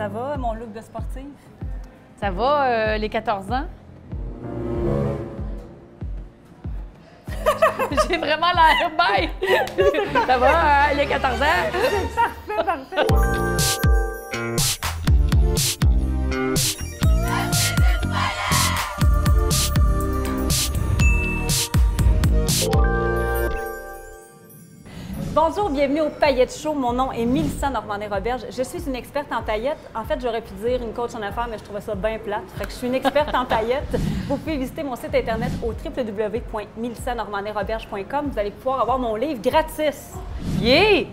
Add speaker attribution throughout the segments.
Speaker 1: va, mon look de sportive?
Speaker 2: Ça va, les 14 ans? J'ai vraiment l'air bête! Ça va, les 14 ans?
Speaker 1: Parfait, parfait! Bonjour, bienvenue au Paillettes Show. Mon nom est Mélissa Normandin-Roberge. Je suis une experte en paillettes. En fait, j'aurais pu dire une coach en affaires, mais je trouvais ça bien plate. Fait que je suis une experte en paillettes. Vous pouvez visiter mon site internet au www.melissanormandin-roberge.com. Vous allez pouvoir avoir mon livre gratis.
Speaker 2: Yeah!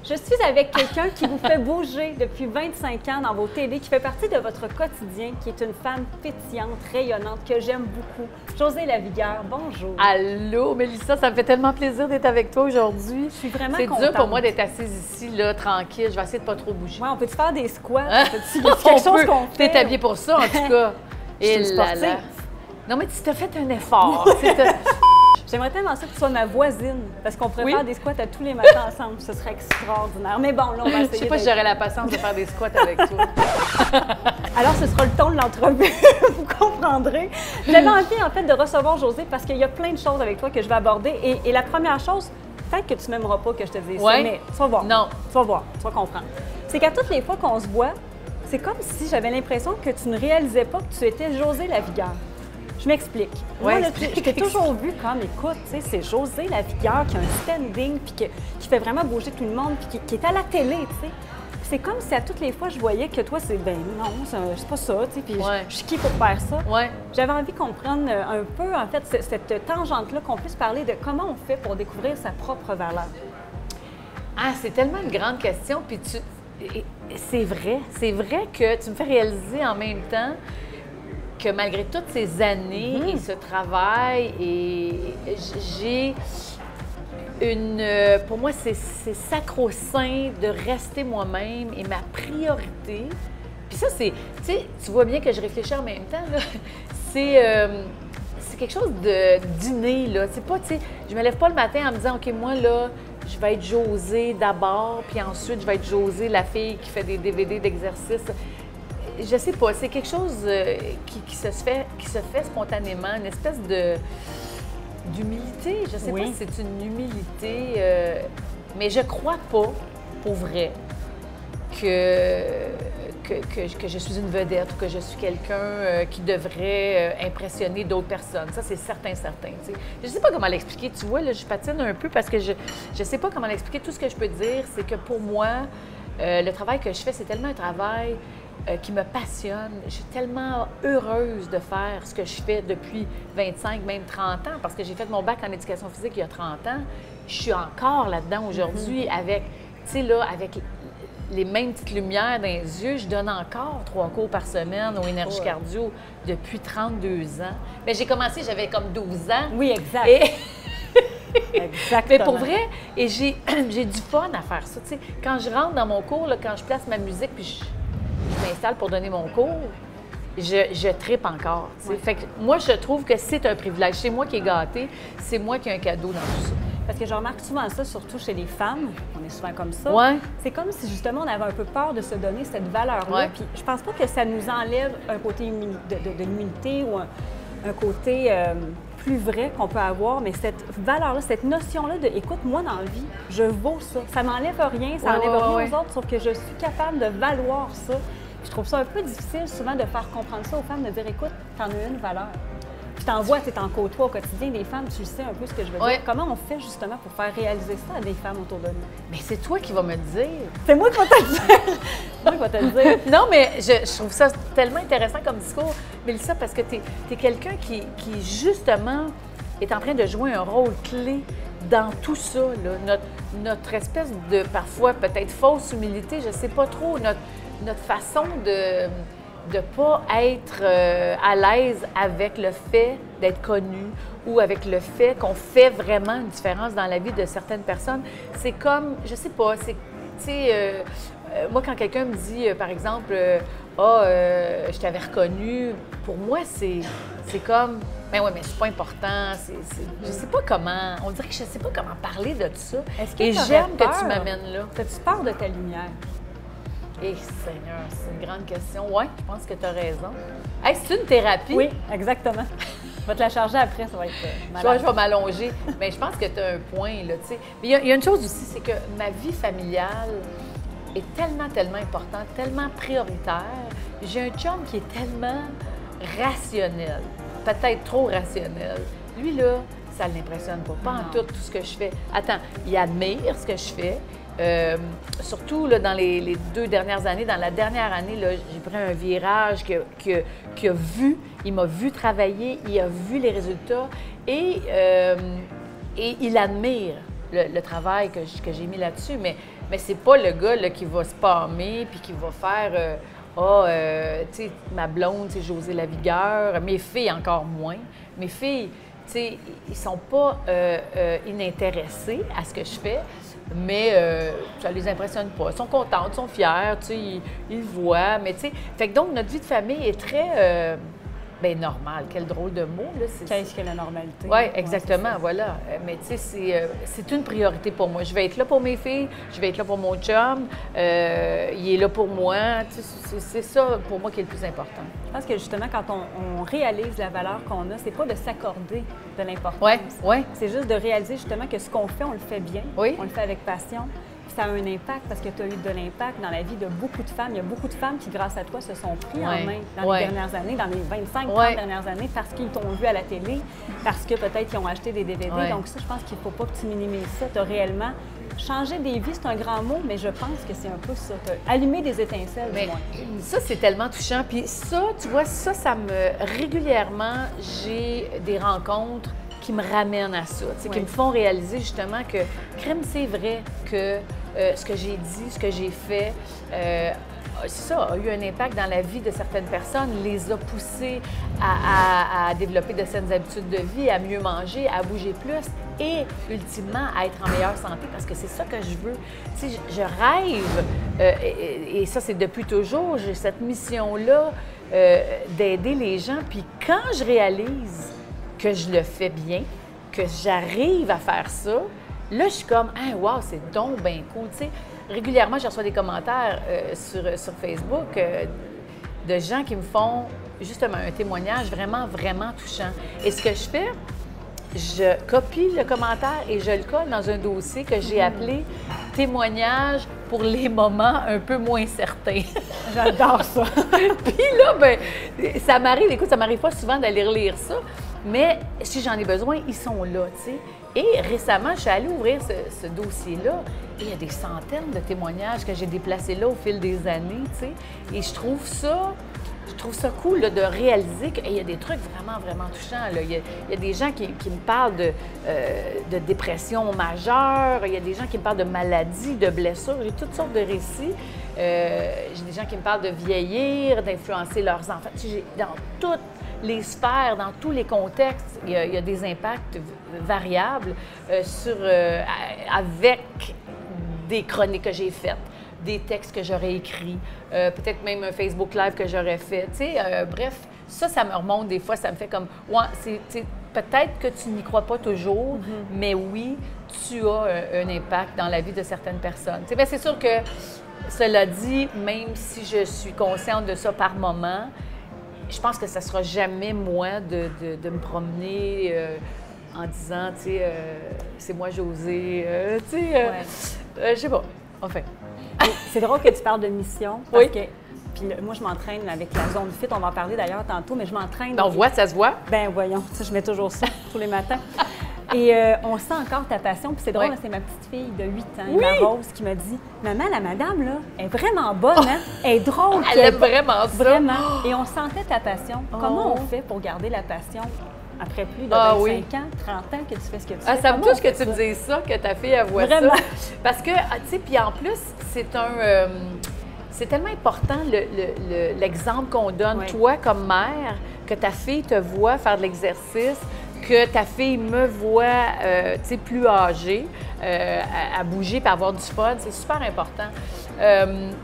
Speaker 1: Je suis avec quelqu'un qui vous fait bouger depuis 25 ans dans vos télés, qui fait partie de votre quotidien, qui est une femme pétillante, rayonnante, que j'aime beaucoup. Josée Lavigueur, bonjour.
Speaker 2: Allô, Mélissa, ça me fait tellement plaisir d'être avec toi aujourd'hui.
Speaker 1: Je suis vraiment
Speaker 2: C'est
Speaker 1: contente.
Speaker 2: dur pour moi d'être assise ici, là, tranquille. Je vais essayer de pas trop bouger.
Speaker 1: Ouais, on peut-tu faire des squats?
Speaker 2: Hein?
Speaker 1: C'est quelque chose qu'on fait.
Speaker 2: T'es habillée pour ça, en tout cas.
Speaker 1: Je suis
Speaker 2: Et
Speaker 1: une
Speaker 2: là
Speaker 1: sportive.
Speaker 2: là. Non, mais tu t'as fait un effort.
Speaker 1: J'aimerais tellement ça que tu sois ma voisine, parce qu'on pourrait
Speaker 2: Oui.
Speaker 1: faire des squats à tous les matins ensemble. Ce serait extraordinaire. Mais bon, là, on va essayer.
Speaker 2: Je sais pas si j'aurais la patience de faire des squats avec toi.
Speaker 1: Alors, ce sera le ton de l'entrevue, vous comprendrez. J'avais envie, en fait, de recevoir Josée parce qu'il y a plein de choses avec toi que je vais aborder. Et la première chose, peut-être que tu m'aimeras pas que je te dise ça,
Speaker 2: Ouais.
Speaker 1: mais tu vas voir.
Speaker 2: Non.
Speaker 1: Tu vas voir, tu vas comprendre. C'est qu'à toutes les fois qu'on se voit, c'est comme si j'avais l'impression que tu ne réalisais pas que tu étais Josée Lavigueur. Je m'explique. Moi,
Speaker 2: Ouais,
Speaker 1: là,
Speaker 2: explique,
Speaker 1: je t'ai toujours vu comme, écoute, tu sais, c'est Josée Lavigueur qui a un standing, puis qui fait vraiment bouger tout le monde, puis qui est à la télé, tu sais. C'est comme si à toutes les fois, je voyais que toi, c'est ben non, c'est pas ça, tu sais, puis
Speaker 2: Ouais.
Speaker 1: je suis qui pour faire ça.
Speaker 2: Ouais.
Speaker 1: J'avais envie qu'on prenne un peu, en fait, cette tangente-là, qu'on puisse parler de comment on fait pour découvrir sa propre valeur.
Speaker 2: Ah, c'est tellement une grande question. Puis c'est vrai que tu me fais réaliser en même temps que malgré toutes ces années et ce travail, et j'ai une... Pour moi, c'est sacro-saint de rester moi-même et ma priorité. Puis ça, c'est... Tu sais, tu vois bien que je réfléchis en même temps, là. C'est quelque chose d'inné, là. C'est pas, tu sais, je me lève pas le matin en me disant, OK, moi, là, je vais être Josée d'abord, puis ensuite, je vais être Josée, la fille qui fait des DVD d'exercice. Je sais pas, c'est quelque chose qui se fait spontanément, une espèce d'humilité. Je sais
Speaker 1: Oui.
Speaker 2: pas si c'est une humilité, mais je crois pas, pour vrai, que je suis une vedette ou que je suis quelqu'un qui devrait impressionner d'autres personnes. Ça, c'est certain. Tu sais. Je sais pas comment l'expliquer. Tu vois, là, je patine un peu parce que je sais pas comment l'expliquer. Tout ce que je peux dire, c'est que pour moi, le travail que je fais, c'est tellement un travail qui me passionne. Je suis tellement heureuse de faire ce que je fais depuis 25, même 30 ans, parce que j'ai fait mon bac en éducation physique il y a 30 ans. Je suis encore là-dedans aujourd'hui avec, tu sais, là, avec les mêmes petites lumières dans les yeux. Je donne encore 3 cours par semaine au Énergie Cardio depuis 32 ans. Mais j'ai commencé, j'avais comme 12 ans.
Speaker 1: Oui, exact.
Speaker 2: Et...
Speaker 1: Exactement.
Speaker 2: Mais pour vrai, et j'ai du fun à faire ça. Tu sais, quand je rentre dans mon cours, là, quand je place ma musique, puis je m'installe pour donner mon cours, je trippe encore. Tu sais.
Speaker 1: Ouais.
Speaker 2: Fait que moi, je trouve que c'est un privilège. C'est moi qui est gâtée, c'est moi qui ai un cadeau dans tout ça.
Speaker 1: Parce que je remarque souvent ça, surtout chez les femmes. On est souvent comme ça.
Speaker 2: Ouais.
Speaker 1: C'est comme si, justement, on avait un peu peur de se donner cette valeur-là.
Speaker 2: Ouais.
Speaker 1: Puis je pense pas que ça nous enlève un côté de l'humilité ou un côté plus vrai qu'on peut avoir, mais cette valeur-là, cette notion-là de, écoute, moi, dans la vie, je vaux ça. Ça m'enlève rien, ça enlève rien aux autres, sauf que je suis capable de valoir ça. Puis je trouve ça un peu difficile, souvent, de faire comprendre ça aux femmes, de dire, écoute, t'en as une valeur. Puis t'en vois, t'en côtoies au quotidien des femmes, tu sais un peu ce que je veux
Speaker 2: Ouais.
Speaker 1: dire. Comment on fait, justement, pour faire réaliser ça à des femmes autour de nous?
Speaker 2: Mais c'est toi qui vas me le dire.
Speaker 1: C'est moi qui vais te le dire! C'est moi qui vais te le dire.
Speaker 2: Non, mais je trouve ça tellement intéressant comme discours, Mélissa, parce que tu es quelqu'un qui, justement, est en train de jouer un rôle clé dans tout ça, là. Notre espèce de, parfois, peut-être fausse humilité, je sais pas trop, notre façon de ne pas être à l'aise avec le fait d'être connu ou avec le fait qu'on fait vraiment une différence dans la vie de certaines personnes. C'est comme, je sais pas, c'est, tu sais, moi, quand quelqu'un me dit, par exemple, je t'avais reconnu, pour moi, c'est comme, ben oui, mais c'est pas important, je sais pas comment, on dirait que je sais pas comment parler de ça.
Speaker 1: Est-ce que
Speaker 2: Et
Speaker 1: t'aurais
Speaker 2: j'aime que
Speaker 1: peur?
Speaker 2: tu m'amènes là.
Speaker 1: T'as-tu peur de ta lumière?
Speaker 2: Eh, Seigneur, c'est une grande question. Oui, je pense que tu as raison. Hey, c'est une thérapie?
Speaker 1: Oui, exactement. Je vais te la charger après, ça va être
Speaker 2: Je vais m'allonger. Mais je pense que tu as un point, là, tu sais. Mais il y a une chose aussi, c'est que ma vie familiale est tellement, tellement importante, tellement prioritaire. J'ai un chum qui est tellement rationnel, peut-être trop rationnel. Lui, là, ça ne l'impressionne pas en tout ce que je fais. Attends, il admire ce que je fais. Surtout là, dans les 2 dernières années, dans la dernière année, là, j'ai pris un virage qu'il a vu, il m'a vu travailler, il a vu les résultats et il admire le travail que j'ai mis là-dessus. Mais c'est pas le gars là, qui va spammer puis qui va faire tu sais, ma blonde, c'est Josée Lavigueur, mes filles encore moins. Mes filles, tu sais, ils sont pas inintéressés à ce que je fais. Mais ça les impressionne pas. Ils sont contents, ils sont fiers, tu sais, ils le voient. Mais tu sais, fait que donc notre vie de famille est très, bien normale. Quel drôle de mot, là.
Speaker 1: Qu'est-ce que la normalité?
Speaker 2: Oui, exactement, voilà. Mais tu sais, c'est une priorité pour moi. Je vais être là pour mes filles, je vais être là pour mon chum, il est là pour moi. Tu sais, c'est ça, pour moi, qui est le plus important.
Speaker 1: Je pense que justement, quand on réalise la valeur qu'on a, c'est pas de s'accorder de l'importance.
Speaker 2: Oui, oui.
Speaker 1: C'est juste de réaliser justement que ce qu'on fait, on le fait bien,
Speaker 2: oui.
Speaker 1: On le fait avec passion. Puis ça a un impact parce que tu as eu de l'impact dans la vie de beaucoup de femmes. Il y a beaucoup de femmes qui, grâce à toi, se sont pris en main dans les dernières années, dans les 25-30 dernières années, parce qu'ils t'ont vu à la télé, parce que peut-être ils ont acheté des DVD. Donc ça, je pense qu'il ne faut pas que tu minimises ça. Tu as réellement changer des vies, c'est un grand mot, mais je pense que c'est un peu ça. Allumer des étincelles, du moins.
Speaker 2: Ça, c'est tellement touchant. Puis ça, tu vois, ça me... Régulièrement, j'ai des rencontres qui me ramènent à ça, qui me font réaliser justement que, crème, c'est vrai que ce que j'ai dit, ce que j'ai fait, ça a eu un impact dans la vie de certaines personnes, les a poussées à développer de saines habitudes de vie, à mieux manger, à bouger plus et, ultimement, à être en meilleure santé, parce que c'est ça que je veux. Tu sais, je rêve, et ça, c'est depuis toujours, j'ai cette mission-là d'aider les gens. Puis quand je réalise que je le fais bien, que j'arrive à faire ça, là, je suis comme « Ah, wow, c'est donc bien cool! » Tu sais, régulièrement, je reçois des commentaires sur Facebook de gens qui me font justement un témoignage vraiment, vraiment touchant. Et ce que je fais, je copie le commentaire et je le colle dans un dossier que j'ai appelé « Témoignage pour les moments un peu moins certains ».
Speaker 1: J'adore ça!
Speaker 2: Puis là, ben, ça m'arrive, écoute, ça m'arrive pas souvent d'aller relire ça, mais si j'en ai besoin, ils sont là, tu sais. Et récemment, je suis allée ouvrir ce dossier-là et il y a des centaines de témoignages que j'ai déplacés là au fil des années, tu sais. Et je trouve ça cool là, de réaliser qu'il y a des trucs vraiment, vraiment touchants. Là. Il y a des gens qui me parlent de dépression majeure, il y a des gens qui me parlent de maladies, de blessures. J'ai toutes sortes de récits. J'ai des gens qui me parlent de vieillir, d'influencer leurs enfants. Tu sais, dans toutes les sphères, dans tous les contextes, il y a des impacts variables avec des chroniques que j'ai faites, des textes que j'aurais écrits, peut-être même un Facebook Live que j'aurais fait. Tu sais, bref, ça me remonte des fois, ça me fait comme, ouais, peut-être que tu n'y crois pas toujours, mais oui, tu as un impact dans la vie de certaines personnes. Tu sais, bien, c'est sûr que, cela dit, même si je suis consciente de ça par moment, je pense que ça ne sera jamais moi de me promener en disant, tu sais, c'est moi Josée, tu sais, je sais pas, enfin.
Speaker 1: C'est drôle que tu parles de mission, parce que puis moi, je m'entraîne avec la zone fit, on va en parler d'ailleurs tantôt, mais je m'entraîne.
Speaker 2: On voit, ça se voit?
Speaker 1: Ben voyons, je mets toujours ça tous les matins. Et on sent encore ta passion. Puis c'est drôle, c'est ma petite fille de 8 ans, ma Rose, qui m'a dit « Maman, la madame, là, est vraiment bonne, hein? Elle est drôle. »
Speaker 2: Elle aime vraiment ça.
Speaker 1: Vraiment. Et on sentait ta passion. Comment on fait pour garder la passion après plus de 25 ans, 30 ans que tu fais ce que tu fais?
Speaker 2: Ça me touche que tu me dises ça, que ta fille, elle voit
Speaker 1: vraiment.
Speaker 2: Ça. Parce que, tu sais, puis en plus, c'est tellement important l'exemple qu'on donne, toi comme mère, que ta fille te voit faire de l'exercice, que ta fille me voit, tu sais, plus âgée, à bouger et avoir du fun. C'est super important.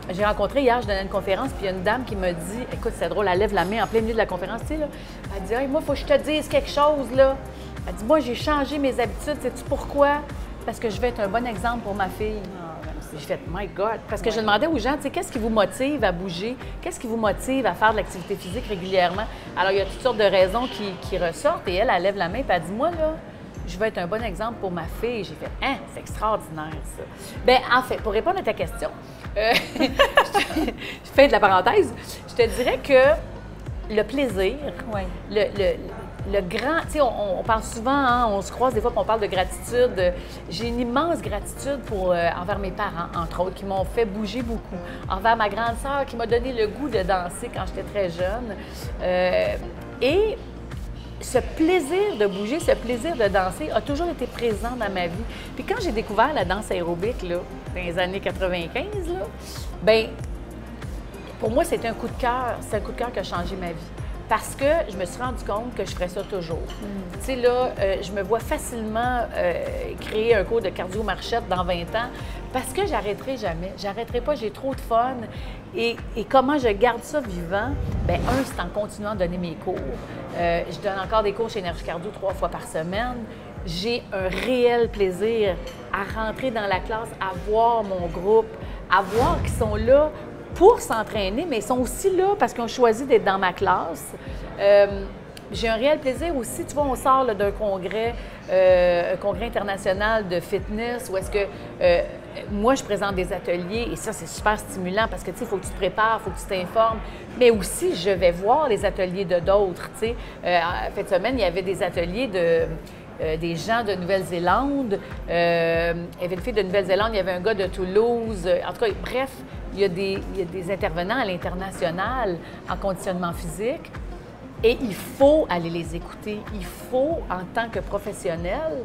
Speaker 2: J'ai rencontré hier, je donnais une conférence, puis il y a une dame qui me dit, écoute, c'est drôle, elle lève la main en plein milieu de la conférence, tu sais, là. Elle dit, hey, moi, il faut que je te dise quelque chose, là. Elle dit, moi, j'ai changé mes habitudes. Sais-tu pourquoi? Parce que je vais être un bon exemple pour ma fille. J'ai fait, my God. Parce que je demandais aux gens, tu sais, qu'est-ce qui vous motive à bouger? Qu'est-ce qui vous motive à faire de l'activité physique régulièrement? Alors, il y a toutes sortes de raisons qui ressortent et elle lève la main et elle dit, moi, là, je veux être un bon exemple pour ma fille. J'ai fait, hein, c'est extraordinaire, ça. Bien, en fait, pour répondre à ta question, je fais de la parenthèse, je te dirais que le plaisir, le grand, tu sais, on parle souvent, hein, on se croise des fois, puis on parle de gratitude. J'ai une immense gratitude envers mes parents, entre autres, qui m'ont fait bouger beaucoup. Envers ma grande sœur, qui m'a donné le goût de danser quand j'étais très jeune. Et ce plaisir de bouger, ce plaisir de danser a toujours été présent dans ma vie. Puis quand j'ai découvert la danse aérobique, là, dans les années 95, là, bien, pour moi, c'était un coup de cœur. C'est un coup de cœur qui a changé ma vie. Parce que je me suis rendu compte que je ferais ça toujours. Tu sais, là, je me vois facilement créer un cours de cardio-marchette dans 20 ans parce que j'arrêterai jamais. J'arrêterai pas, j'ai trop de fun. Et comment je garde ça vivant? Bien, c'est en continuant de donner mes cours. Je donne encore des cours chez Énergie Cardio 3 fois par semaine. J'ai un réel plaisir à rentrer dans la classe, à voir mon groupe, à voir qu'ils sont là pour s'entraîner, mais ils sont aussi là parce qu'ils ont choisi d'être dans ma classe. J'ai un réel plaisir aussi. Tu vois, on sort là, d'un congrès, un congrès international de fitness où est-ce que moi, je présente des ateliers et ça, c'est super stimulant parce que, tu sais, il faut que tu te prépares, il faut que tu t'informes, mais aussi, je vais voir les ateliers de d'autres, tu sais. Cette semaine, il y avait des ateliers des gens de Nouvelle-Zélande. Il y avait une fille de Nouvelle-Zélande, il y avait un gars de Toulouse. En tout cas, bref, il y a des intervenants à l'international en conditionnement physique et il faut aller les écouter. Il faut, en tant que professionnel,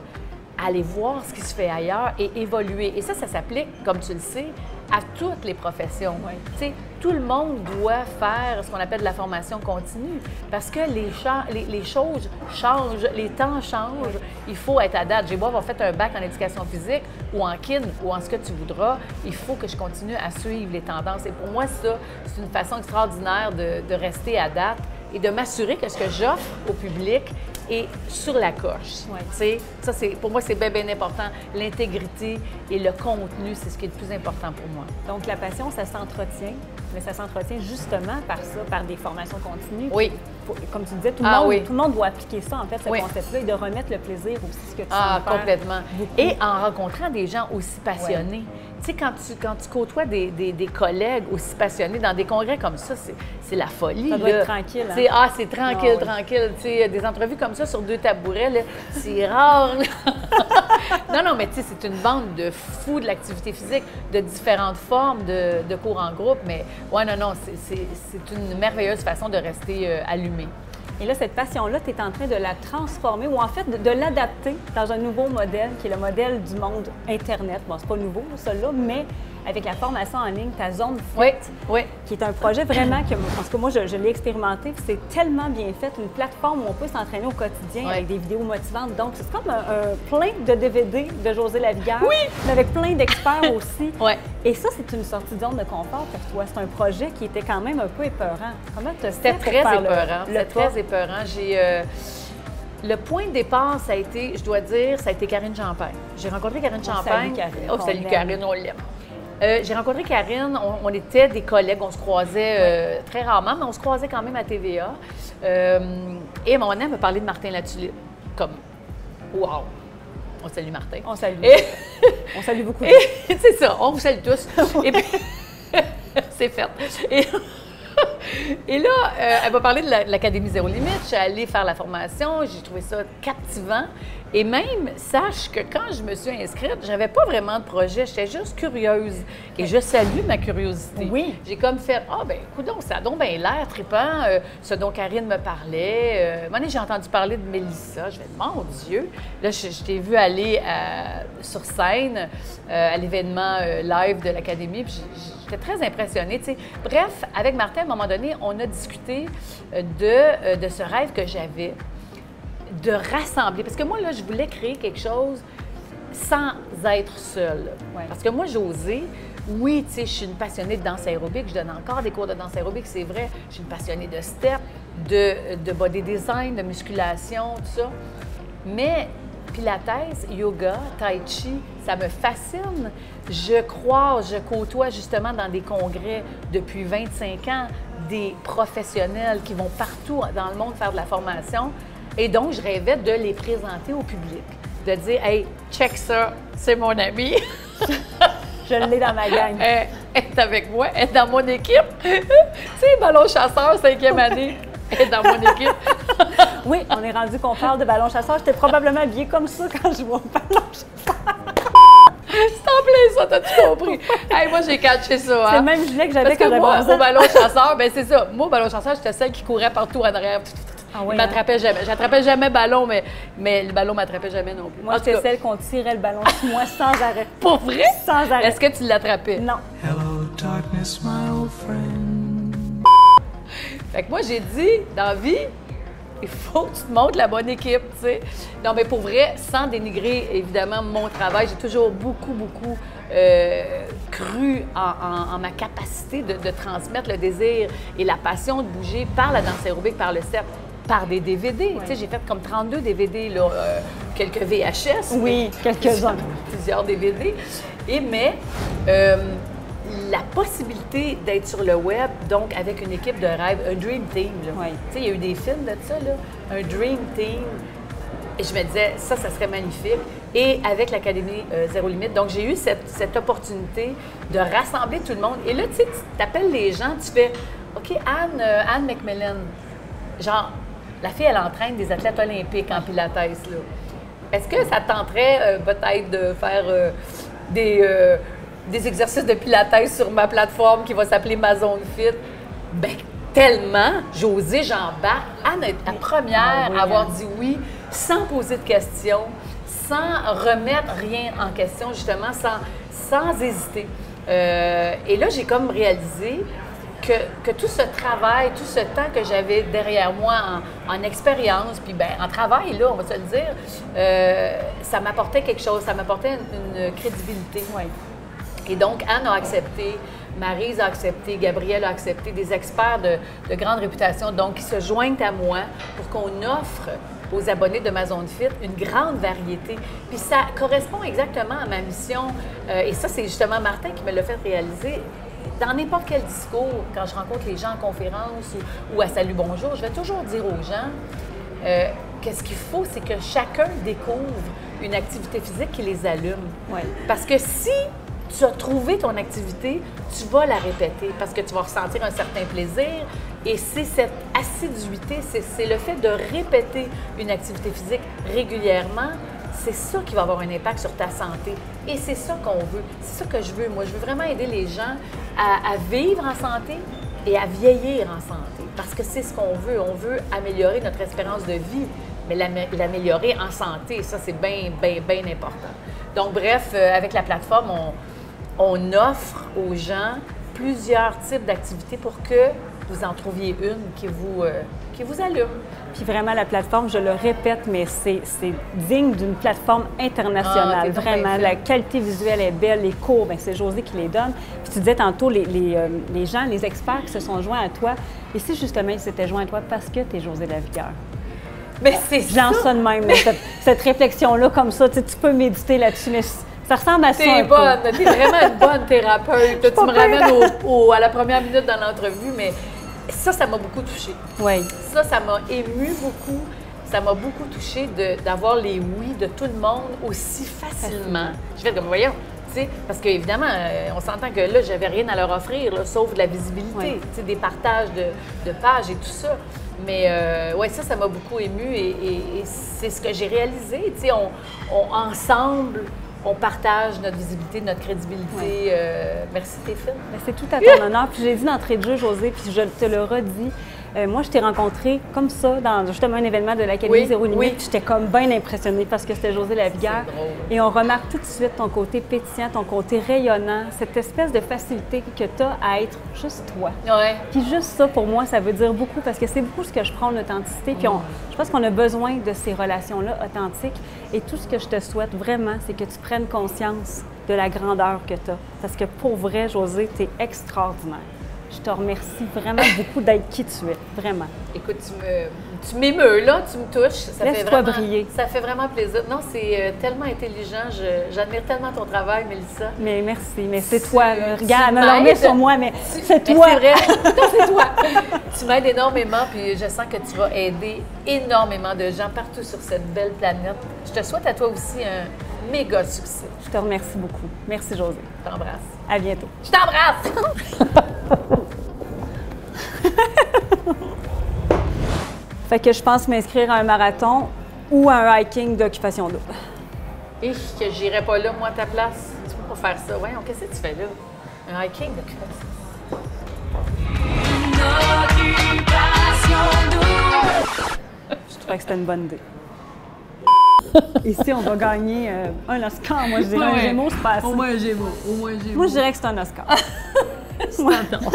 Speaker 2: aller voir ce qui se fait ailleurs et évoluer. Et ça s'applique, comme tu le sais, à toutes les professions.
Speaker 1: Oui.
Speaker 2: Tu sais, tout le monde doit faire ce qu'on appelle de la formation continue parce que les choses changent, les temps changent. Il faut être à date. J'ai beau avoir fait un bac en éducation physique ou en kin ou en ce que tu voudras, il faut que je continue à suivre les tendances. Et pour moi, ça, c'est une façon extraordinaire de rester à date et de m'assurer que ce que j'offre au public est sur la coche.
Speaker 1: Ouais.
Speaker 2: Tu sais, ça, pour moi, c'est bien, bien important. L'intégrité et le contenu, c'est ce qui est le plus important pour moi.
Speaker 1: Donc, la passion, ça s'entretient, mais ça s'entretient justement par ça, par des formations continues.
Speaker 2: Oui.
Speaker 1: Comme tu disais, tout le monde doit appliquer ça, en fait, ce concept-là, et de remettre le plaisir aussi, ce que tu sens faire
Speaker 2: complètement.
Speaker 1: Beaucoup.
Speaker 2: Et en rencontrant des gens aussi passionnés. Tu sais, quand tu côtoies des collègues aussi passionnés dans des congrès comme ça, c'est la folie.
Speaker 1: Ça doit être tranquille.
Speaker 2: Hein? C'est tranquille, tranquille. Tu sais, des entrevues comme ça sur 2 tabourets, là, c'est rare. Non, mais tu sais, c'est une bande de fous de l'activité physique, de différentes formes de cours en groupe. Mais non, c'est une merveilleuse façon de rester allumé.
Speaker 1: Et là, cette passion-là, tu es en train de la transformer ou en fait de l'adapter dans un nouveau modèle qui est le modèle du monde Internet. Bon, c'est pas nouveau, ça là, mais avec la formation en ligne, ta zone fit, qui est un projet vraiment que, parce que moi, je l'ai expérimenté, c'est tellement bien fait, une plateforme où on peut s'entraîner au quotidien avec des vidéos motivantes. Donc, c'est comme un plein de DVD de Josée Lavigueur, mais avec plein d'experts aussi. Et ça, c'est une sortie de zone de confort pour toi. C'est un projet qui était quand même un peu épeurant. Comment tu as fait pour faire
Speaker 2: C'était très épeurant. Le point de départ, ça a été, je dois dire, ça a été Karine Champagne. J'ai rencontré Karine Champagne. Salut Karine, on l'aime. J'ai rencontré Karine, on était des collègues, on se croisait très rarement, mais on se croisait quand même à TVA. Et à un moment donné, elle me parlait de Martin Latulippe. Comme, wow! On salue Martin.
Speaker 1: On salue. On salue beaucoup.
Speaker 2: C'est ça, on vous salue tous. Et puis, c'est fait. Et là, elle m'a parlé de l'Académie Zéro Limite. Je suis allée faire la formation. J'ai trouvé ça captivant. Et même, sache que quand je me suis inscrite, j'avais pas vraiment de projet. J'étais juste curieuse. Et je salue ma curiosité.
Speaker 1: Oui.
Speaker 2: J'ai comme fait, écoute, ça a donc bien l'air trippant, ce dont Karine me parlait. À un moment donné, j'ai entendu parler de Mélissa. Je fais, mon Dieu! Là, je t'ai vu aller sur scène à l'événement live de l'Académie. Puis j'étais très impressionnée. T'sais. Bref, avec Martin, à un moment donné, on a discuté de ce rêve que j'avais de rassembler. Parce que moi, là, je voulais créer quelque chose sans être seule. Parce que moi, Josée, oui, tu sais, je suis une passionnée de danse aérobique. Je donne encore des cours de danse aérobique, c'est vrai. Je suis une passionnée de step, de body design, de musculation, tout ça. Mais pilates, yoga, tai chi, ça me fascine. Je côtoie justement dans des congrès depuis 25 ans des professionnels qui vont partout dans le monde faire de la formation. Et donc, je rêvais de les présenter au public, de dire « Hey, check ça, c'est mon ami. »
Speaker 1: Je l'ai dans ma gang.
Speaker 2: Elle est avec moi, elle est dans mon équipe. Tu sais, ballon chasseur, 5e année, elle est dans mon équipe.
Speaker 1: Oui, on est rendu qu'on parle de ballon chasseur. J'étais probablement habillée comme ça quand je vois un ballon chasseur.
Speaker 2: C'est en plein ça, t'as-tu compris? Hey, moi, j'ai catché ça.
Speaker 1: C'est le même gilet que j'avais
Speaker 2: quand
Speaker 1: j'avais 11 ans.
Speaker 2: Au ballon chasseur, ben c'est ça. Moi, au ballon chasseur, j'étais celle qui courait partout en arrière.
Speaker 1: Ah oui,
Speaker 2: Il m'attrapait jamais. J'attrapais jamais ballon, mais le ballon m'attrapait jamais non plus.
Speaker 1: Moi, j'étais celle qu'on tirait le ballon sur moi sans arrêt.
Speaker 2: Pour vrai?
Speaker 1: Sans arrêt.
Speaker 2: Est-ce que tu l'attrapais?
Speaker 1: Non.
Speaker 3: Hello, darkness, my old friend.
Speaker 2: Fait que moi, j'ai dit, dans la vie, il faut que tu te montres la bonne équipe, tu sais. Non, mais pour vrai, sans dénigrer, évidemment, mon travail, j'ai toujours beaucoup cru en ma capacité de transmettre le désir et la passion de bouger par la danse aérobique, par le step, par des DVD.
Speaker 1: Ouais.
Speaker 2: Tu sais, j'ai fait comme 32 DVD, là, quelques VHS.
Speaker 1: Oui, quelques-uns.
Speaker 2: Plusieurs DVD. Mais la possibilité d'être sur le web, donc avec une équipe de rêve, un Dream Team. Là.
Speaker 1: Oui.
Speaker 2: Tu sais, il y a eu des films de ça, là, un Dream Team. Et je me disais, ça serait magnifique. Et avec l'Académie Zéro Limite, donc j'ai eu cette opportunité de rassembler tout le monde. Et là, tu sais, tu t'appelles les gens, tu fais, OK, Anne McMillan, genre, la fille, elle entraîne des athlètes olympiques en pilates, là. Est-ce que ça te tenterait peut-être de faire des exercices de pilates sur ma plateforme qui va s'appeler Ma Zone Fit? Bien, tellement, j'osais, j'embarque. Anne est la première à avoir dit oui, sans poser de questions, sans remettre rien en question, justement, sans hésiter. Et là, j'ai comme réalisé que tout ce travail, tout ce temps que j'avais derrière moi en expérience, puis bien, en travail, là, on va se le dire, ça m'apportait quelque chose, ça m'apportait une crédibilité.
Speaker 1: Oui.
Speaker 2: Et donc, Anne a accepté, Maryse a accepté, Gabrielle a accepté, des experts de grande réputation, donc, qui se joignent à moi pour qu'on offre aux abonnés de Ma Zone Fit une grande variété. Puis ça correspond exactement à ma mission. Et ça, c'est justement Martin qui me l'a fait réaliser. Dans n'importe quel discours, quand je rencontre les gens en conférence ou à Salut Bonjour, je vais toujours dire aux gens qu'est-ce qu'il faut, c'est que chacun découvre une activité physique qui les allume.
Speaker 1: Oui.
Speaker 2: Parce que si tu as trouvé ton activité, tu vas la répéter parce que tu vas ressentir un certain plaisir. Et c'est cette assiduité, c'est le fait de répéter une activité physique régulièrement, c'est ça qui va avoir un impact sur ta santé. Et c'est ça qu'on veut. C'est ça que je veux. Moi, je veux vraiment aider les gens à vivre en santé et à vieillir en santé. Parce que c'est ce qu'on veut. On veut améliorer notre espérance de vie, mais l'améliorer en santé. Ça, c'est bien, bien, bien important. Donc, bref, avec la plateforme, on offre aux gens plusieurs types d'activités pour que vous en trouviez une qui vous allume.
Speaker 1: Puis vraiment, la plateforme, je le répète, mais c'est digne d'une plateforme internationale.
Speaker 2: Ah,
Speaker 1: vraiment, la qualité visuelle est belle, les cours, bien, c'est Josée qui les donne. Puis tu disais tantôt, les gens, les experts qui se sont joints à toi. Et si justement, ils s'étaient joints à toi parce que tu es Josée Lavigueur.
Speaker 2: Mais c'est ça!
Speaker 1: J'en sonne même, cette réflexion-là, comme ça, tu peux méditer là-dessus, mais ça ressemble à ça un peu.
Speaker 2: T'es vraiment une bonne thérapeute. Tu me ramènes à la première minute dans l'entrevue, mais ça m'a beaucoup touchée.
Speaker 1: Oui.
Speaker 2: Ça m'a émue beaucoup. Ça m'a beaucoup touchée d'avoir les oui de tout le monde aussi facilement. Je fais comme, voyons, tu sais, parce qu'évidemment, on s'entend que là, j'avais rien à leur offrir, là, sauf de la visibilité, tu sais, des partages de pages et tout ça. Mais ouais, ça m'a beaucoup émue et c'est ce que j'ai réalisé. Tu sais, ensemble, on partage notre visibilité, notre crédibilité. Merci Stéphane.
Speaker 1: C'est tout à ton honneur. Puis j'ai dit d'entrée de jeu, Josée, puis je te le redis. Moi, je t'ai rencontrée comme ça dans justement un événement de l'Académie Zéro Limite.
Speaker 2: Oui.
Speaker 1: J'étais comme bien impressionnée parce que c'était Josée Lavigueur. Et on remarque tout de suite ton côté pétillant, ton côté rayonnant, cette espèce de facilité que tu as à être juste toi.
Speaker 2: Ouais.
Speaker 1: Puis juste ça, pour moi, ça veut dire beaucoup parce que c'est beaucoup ce que je prends en authenticité. Puis je pense qu'on a besoin de ces relations-là authentiques. Et tout ce que je te souhaite vraiment, c'est que tu prennes conscience de la grandeur que tu as. Parce que pour vrai, Josée, tu es extraordinaire. Je te remercie vraiment beaucoup d'être qui tu es, vraiment.
Speaker 2: Écoute, tu m'émeus, là, tu me touches. Ça
Speaker 1: Laisse-toi briller.
Speaker 2: Ça fait vraiment plaisir. Non, c'est tellement intelligent. J'admire tellement ton travail, Mélissa.
Speaker 1: Mais merci, mais c'est toi. Là. Regarde,
Speaker 2: tu
Speaker 1: me l'en mets
Speaker 2: m'aides.
Speaker 1: sur moi, mais c'est
Speaker 2: Mais
Speaker 1: toi.
Speaker 2: c'est vrai. Non, c'est toi. Tu m'aides énormément, puis je sens que tu vas aider énormément de gens partout sur cette belle planète. Je te souhaite à toi aussi un méga succès.
Speaker 1: Je te remercie beaucoup. Merci, Josée.
Speaker 2: Je t'embrasse.
Speaker 1: À bientôt.
Speaker 2: Je t'embrasse!
Speaker 1: Fait que je pense m'inscrire à un marathon ou à un hiking d'occupation double.
Speaker 2: Et que j'irai pas là, moi, à ta place. Tu peux pas faire ça. Voyons, qu'est-ce que tu fais là? Un hiking d'occupation.
Speaker 1: Je trouvais que c'était une bonne idée. Ici, on va gagner un Oscar. Moi, je dirais un Gémeaux, c'est pas assez.
Speaker 2: Au moins un Gémeaux. Au moins un Gémeaux.
Speaker 1: Moi, je dirais que c'est un Oscar.
Speaker 2: Je t'entends.